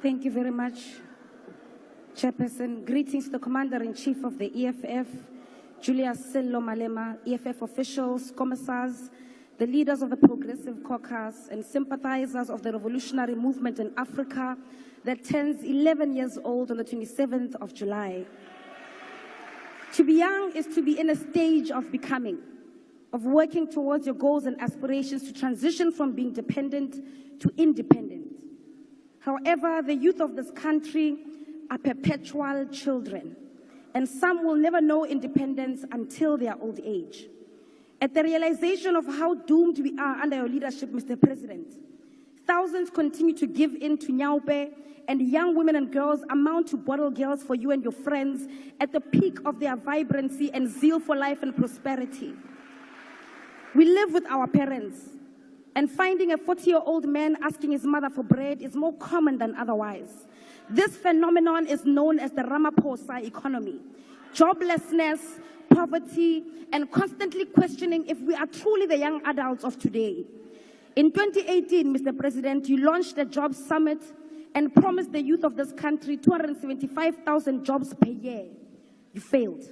Thank you very much, Chairperson. Greetings to the Commander-in-Chief of the EFF, Julius Sello Malema, EFF officials, commissars, the leaders of the Progressive Caucus, and sympathizers of the revolutionary movement in Africa that turns 11 years old on the 27th of July. To be young is to be in a stage of becoming, of working towards your goals and aspirations to transition from being dependent to independent. However, the youth of this country are perpetual children, and some will never know independence until their old age. At the realization of how doomed we are under your leadership, Mr. President, thousands continue to give in to Nyaupe, and young women and girls amount to bottle girls for you and your friends at the peak of their vibrancy and zeal for life and prosperity. We live with our parents, and finding a 40-year-old man asking his mother for bread is more common than otherwise. This phenomenon is known as the Ramaphosa economy. Joblessness, poverty, and constantly questioning if we are truly the young adults of today. In 2018, Mr. President, you launched a jobs summit and promised the youth of this country 275,000 jobs per year. You failed.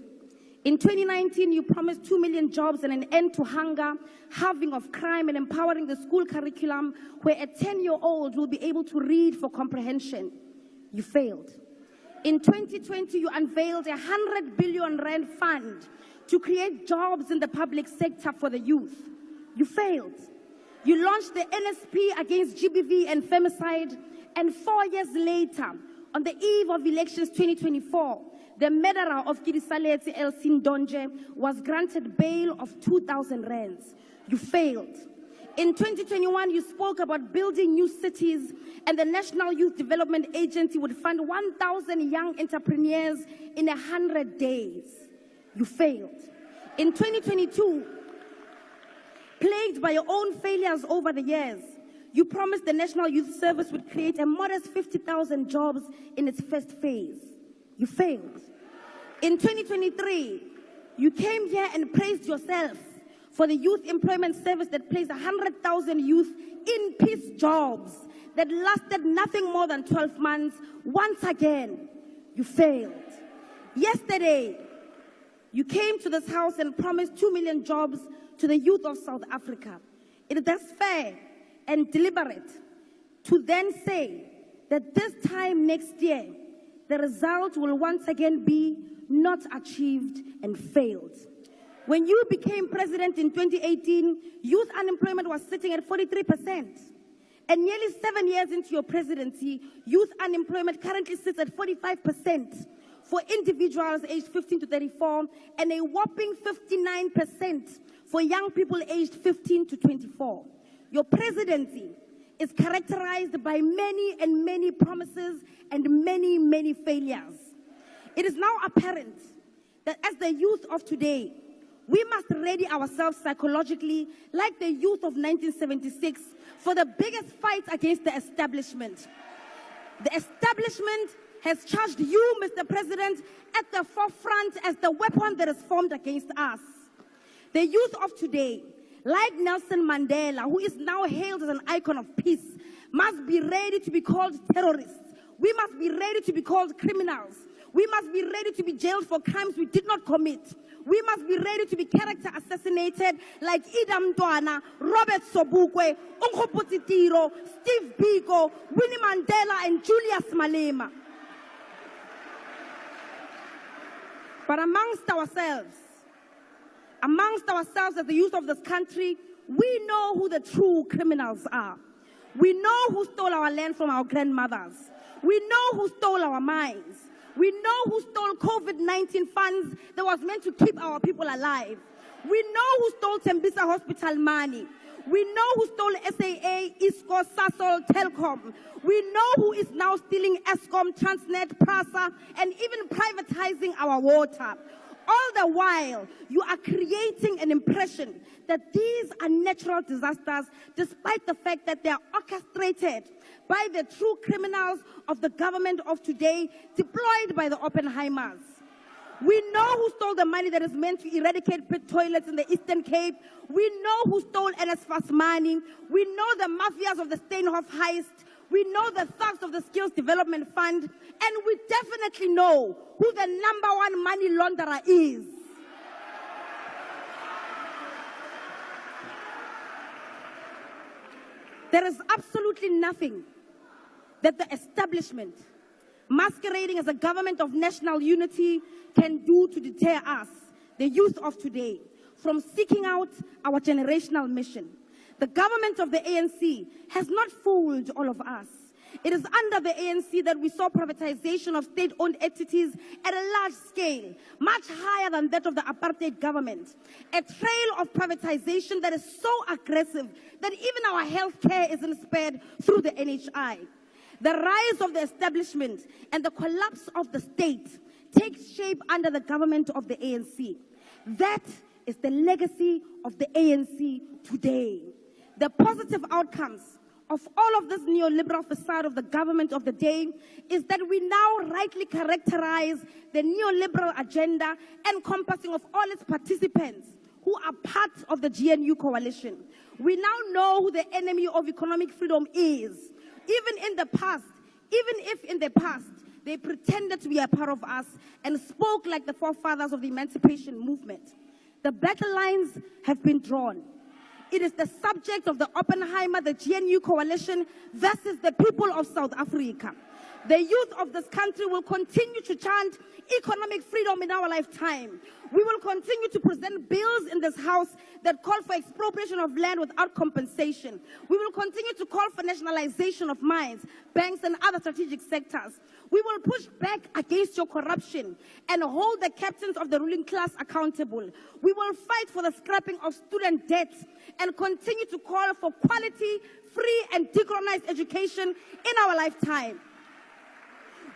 In 2019, you promised 2 million jobs and an end to hunger, halving of crime, and empowering the school curriculum where a 10-year-old will be able to read for comprehension. You failed. In 2020, you unveiled a 100 billion rand fund to create jobs in the public sector for the youth. You failed. You launched the NSP against GBV and femicide, and 4 years later, on the eve of elections 2024, the murderer of Kirisaletse Elsin Donje was granted bail of 2,000 rands. You failed. In 2021, you spoke about building new cities, and the National Youth Development Agency would fund 1,000 young entrepreneurs in 100 days. You failed. In 2022, plagued by your own failures over the years, you promised the National Youth Service would create a modest 50,000 jobs in its first phase. You failed. In 2023, you came here and praised yourself for the Youth Employment Service that placed 100,000 youth in peace jobs that lasted nothing more than 12 months. Once again, you failed. Yesterday, you came to this house and promised 2 million jobs to the youth of South Africa. It is thus fair and deliberate to then say that this time next year, the result will once again be not achieved and failed. When you became president in 2018, youth unemployment was sitting at 43%. And nearly 7 years into your presidency, youth unemployment currently sits at 45% for individuals aged 15 to 34, and a whopping 59% for young people aged 15 to 24. Your presidency is characterized by many promises and many failures. It is now apparent that as the youth of today, we must ready ourselves psychologically like the youth of 1976 for the biggest fight against the establishment. The establishment has charged you, Mr. President, at the forefront as the weapon that is formed against us. The youth of today, like Nelson Mandela, who is now hailed as an icon of peace, must be ready to be called terrorists. We must be ready to be called criminals. We must be ready to be jailed for crimes we did not commit. We must be ready to be character assassinated like Idam Mntwana, Robert Sobukwe, Nkgopotse Tiro, Steve Biko, Winnie Mandela, and Julius Malema. But amongst ourselves as the youth of this country, we know who the true criminals are. We know who stole our land from our grandmothers. We know who stole our mines. We know who stole COVID-19 funds that was meant to keep our people alive. We know who stole Tembisa Hospital money. We know who stole SAA, ISCO, Sasol, Telkom. We know who is now stealing Eskom, Transnet, PRASA, and even privatizing our water. All the while, you are creating an impression that these are natural disasters, despite the fact that they are orchestrated by the true criminals of the government of today, deployed by the Oppenheimers. We know who stole the money that is meant to eradicate pit toilets in the Eastern Cape. We know who stole NSFAS money. We know the mafias of the Steenhof heist. We know the thugs of the Skills Development Fund, and we definitely know who the #1 money launderer is. There is absolutely nothing that the establishment, masquerading as a government of national unity, can do to deter us, the youth of today, from seeking out our generational mission. The government of the ANC has not fooled all of us. It is under the ANC that we saw privatization of state-owned entities at a large scale, much higher than that of the apartheid government. A trail of privatization that is so aggressive that even our healthcare isn't spared through the NHI. The rise of the establishment and the collapse of the state takes shape under the government of the ANC. That is the legacy of the ANC today. The positive outcomes of all of this neoliberal facade of the government of the day is that we now rightly characterize the neoliberal agenda encompassing of all its participants who are part of the GNU coalition. We now know who the enemy of economic freedom is. Even if in the past they pretended to be a part of us and spoke like the forefathers of the emancipation movement. The battle lines have been drawn. It is the subject of the Oppenheimer, the GNU coalition versus the people of South Africa. The youth of this country will continue to chant economic freedom in our lifetime. We will continue to present bills in this House that call for expropriation of land without compensation. We will continue to call for nationalization of mines, banks, and other strategic sectors. We will push back against your corruption and hold the captains of the ruling class accountable. We will fight for the scrapping of student debt and continue to call for quality, free, and decolonized education in our lifetime.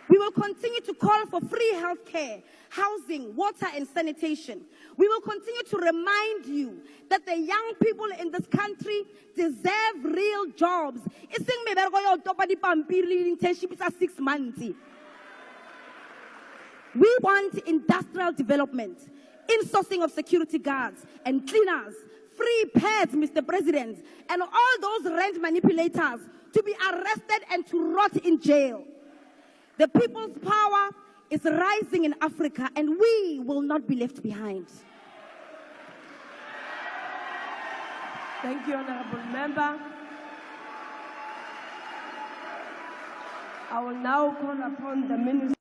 We will continue to call for free healthcare, housing, water, and sanitation. We will continue to remind you that the young people in this country deserve real jobs. It's 6 months. We want industrial development, insourcing of security guards and cleaners, free pads, Mr. President, and all those rent manipulators to be arrested and to rot in jail. The people's power is rising in Africa, and we will not be left behind. Thank you, Honorable Member. I will now call upon the Minister.